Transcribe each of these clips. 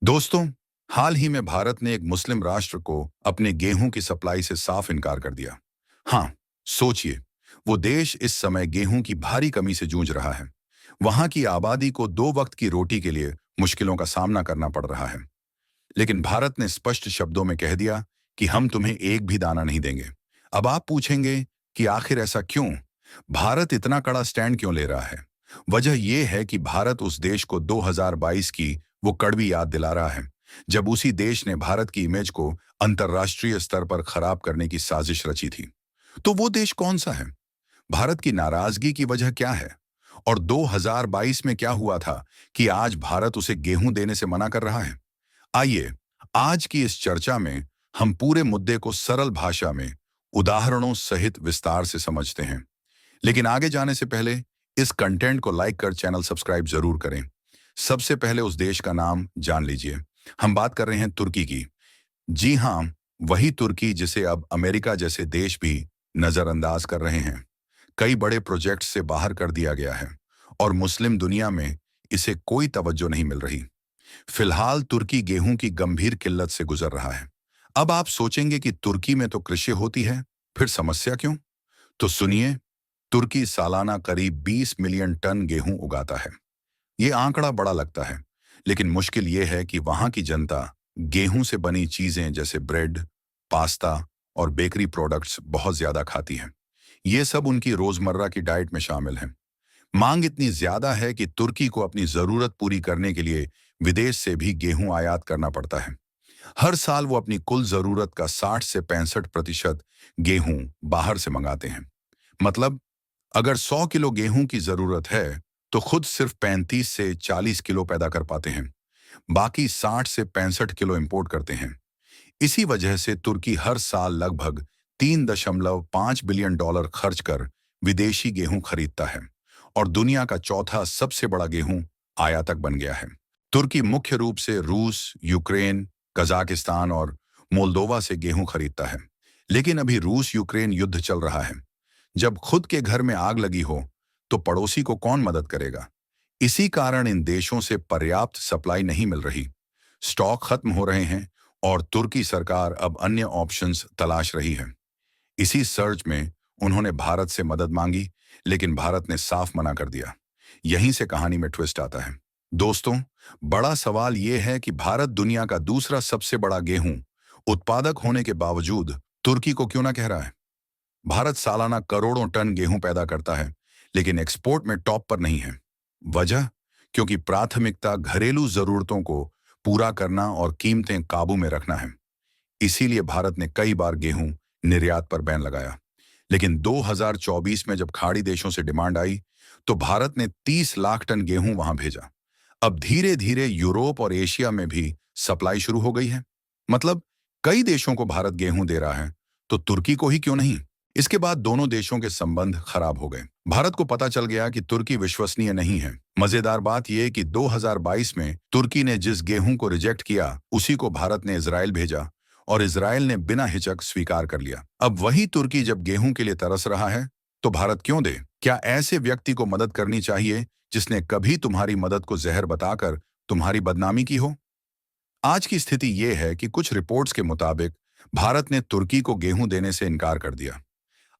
दोस्तों, हाल ही में भारत ने एक मुस्लिम राष्ट्र को अपने गेहूं की सप्लाई से साफ इनकार कर दिया। हाँ, सोचिए, वो देश इस समय गेहूं की भारी कमी से जूझ रहा है। वहां की आबादी को 2 वक्त की रोटी के लिए मुश्किलों का सामना करना पड़ रहा है। लेकिन भारत ने स्पष्ट शब्दों में कह दिया कि हम तुम्हें एक भी दाना नहीं देंगे। अब आप पूछेंगे कि आखिर ऐसा क्यों? भारत इतना कड़ा स्टैंड क्यों ले रहा है? वजह यह है कि भारत उस देश को 2022 की वो कड़वी याद दिला रहा है, जब उसी देश ने भारत की इमेज को अंतर्राष्ट्रीय स्तर पर खराब करने की साजिश रची थी। तो वो देश कौन सा है? भारत की नाराजगी की वजह क्या है? और 2022 में क्या हुआ था कि आज भारत उसे गेहूं देने से मना कर रहा है? आइए, आज की इस चर्चा में हम पूरे मुद्दे को सरल भाषा में उदाहरणों सहित विस्तार से समझते हैं। लेकिन आगे जाने से पहले इस कंटेंट को लाइक कर चैनल सब्सक्राइब जरूर करें। सबसे पहले उस देश का नाम जान लीजिए। हम बात कर रहे हैं तुर्की की। जी हाँ, वही तुर्की जिसे अब अमेरिका जैसे देश भी नजरअंदाज कर रहे हैं। कई बड़े प्रोजेक्ट से बाहर कर दिया गया है और मुस्लिम दुनिया में इसे कोई तवज्जो नहीं मिल रही। फिलहाल तुर्की गेहूं की गंभीर किल्लत से गुजर रहा है। अब आप सोचेंगे कि तुर्की में तो कृषि होती है, फिर समस्या क्यों? तो सुनिए, तुर्की सालाना करीब 20 मिलियन टन गेहूं उगाता है। ये आंकड़ा बड़ा लगता है, लेकिन मुश्किल ये है कि वहां की जनता गेहूं से बनी चीजें जैसे ब्रेड, पास्ता और बेकरी प्रोडक्ट्स बहुत ज्यादा खाती है। ये सब उनकी रोजमर्रा की डाइट में शामिल है। मांग इतनी ज्यादा है कि तुर्की को अपनी जरूरत पूरी करने के लिए विदेश से भी गेहूं आयात करना पड़ता है। हर साल वो अपनी कुल जरूरत का 60 से 65% गेहूं बाहर से मंगाते हैं। मतलब, अगर 100 किलो गेहूं की जरूरत है तो खुद सिर्फ 35 से 40 किलो पैदा कर पाते हैं। बाकी 60 से 65 किलो इंपोर्ट करते हैं। इसी वजह से तुर्की हर साल लगभग 3.5 बिलियन डॉलर खर्च कर विदेशी गेहूं खरीदता है और दुनिया का चौथा सबसे बड़ा गेहूं आयातक बन गया है। तुर्की मुख्य रूप से रूस, यूक्रेन, कजाकिस्तान और मोल्दोवा से गेहूं खरीदता है। लेकिन अभी रूस यूक्रेन युद्ध चल रहा है। जब खुद के घर में आग लगी हो तो पड़ोसी को कौन मदद करेगा? इसी कारण इन देशों से पर्याप्त सप्लाई नहीं मिल रही। स्टॉक खत्म हो रहे हैं और तुर्की सरकार अब अन्य ऑप्शंस तलाश रही है। इसी सर्च में उन्होंने भारत से मदद मांगी, लेकिन भारत ने साफ मना कर दिया। यहीं से कहानी में ट्विस्ट आता है। दोस्तों, बड़ा सवाल यह है कि भारत दुनिया का दूसरा सबसे बड़ा गेहूं उत्पादक होने के बावजूद तुर्की को क्यों ना कह रहा है? भारत सालाना करोड़ों टन गेहूं पैदा करता है, लेकिन एक्सपोर्ट में टॉप पर नहीं है। वजह? क्योंकि प्राथमिकता घरेलू जरूरतों को पूरा करना और कीमतें काबू में रखना है। इसीलिए भारत ने कई बार गेहूं निर्यात पर बैन लगाया। लेकिन 2024 में जब खाड़ी देशों से डिमांड आई, तो भारत ने 30 लाख टन गेहूं वहां भेजा। अब धीरे धीरे यूरोप और एशिया में भी सप्लाई शुरू हो गई है। मतलब, कई देशों को भारत गेहूं दे रहा है, तो तुर्की को ही क्यों नहीं? इसके बाद दोनों देशों के संबंध खराब हो गए। भारत को पता चल गया कि तुर्की विश्वसनीय नहीं है। मजेदार बात यह कि 2022 में तुर्की ने जिस गेहूं को रिजेक्ट किया, उसी को भारत ने इजराइल भेजा और इजराइल ने बिना हिचक स्वीकार कर लिया। अब वही तुर्की जब गेहूं के लिए तरस रहा है, तो भारत क्यों दे? क्या ऐसे व्यक्ति को मदद करनी चाहिए जिसने कभी तुम्हारी मदद को जहर बताकर तुम्हारी बदनामी की हो? आज की स्थिति यह है कि कुछ रिपोर्ट्स के मुताबिक भारत ने तुर्की को गेहूं देने से इनकार कर दिया।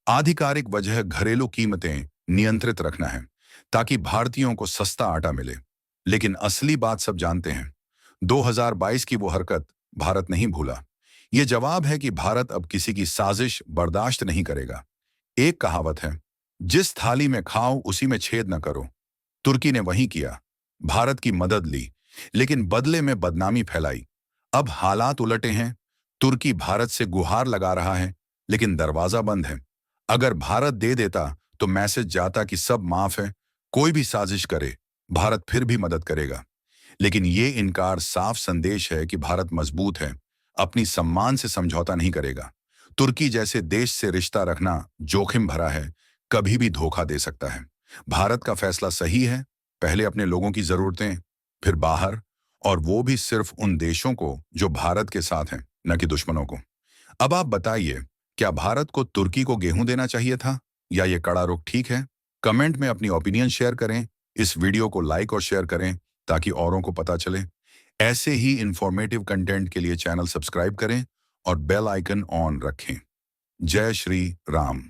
आधिकारिक वजह घरेलू कीमतें नियंत्रित रखना है, ताकि भारतीयों को सस्ता आटा मिले। लेकिन असली बात सब जानते हैं। 2022 की वो हरकत भारत नहीं भूला। ये जवाब है कि भारत अब किसी की साजिश बर्दाश्त नहीं करेगा। एक कहावत है, जिस थाली में खाओ उसी में छेद न करो। तुर्की ने वही किया। भारत की मदद ली, लेकिन बदले में बदनामी फैलाई। अब हालात उलटे हैं। तुर्की भारत से गुहार लगा रहा है, लेकिन दरवाजा बंद है। अगर भारत दे देता तो मैसेज जाता कि सब माफ है, कोई भी साजिश करे, भारत फिर भी मदद करेगा। लेकिन ये इनकार साफ संदेश है कि भारत मजबूत है, अपनी सम्मान से समझौता नहीं करेगा। तुर्की जैसे देश से रिश्ता रखना जोखिम भरा है, कभी भी धोखा दे सकता है। भारत का फैसला सही है, पहले अपने लोगों की जरूरतें, फिर बाहर, और वो भी सिर्फ उन देशों को जो भारत के साथ हैं, न कि दुश्मनों को। अब आप बताइए, क्या भारत को तुर्की को गेहूं देना चाहिए था, या ये कड़ा रुख ठीक है? कमेंट में अपनी ओपिनियन शेयर करें। इस वीडियो को लाइक और शेयर करें ताकि औरों को पता चले। ऐसे ही इंफॉर्मेटिव कंटेंट के लिए चैनल सब्सक्राइब करें और बेल आइकन ऑन रखें। जय श्री राम।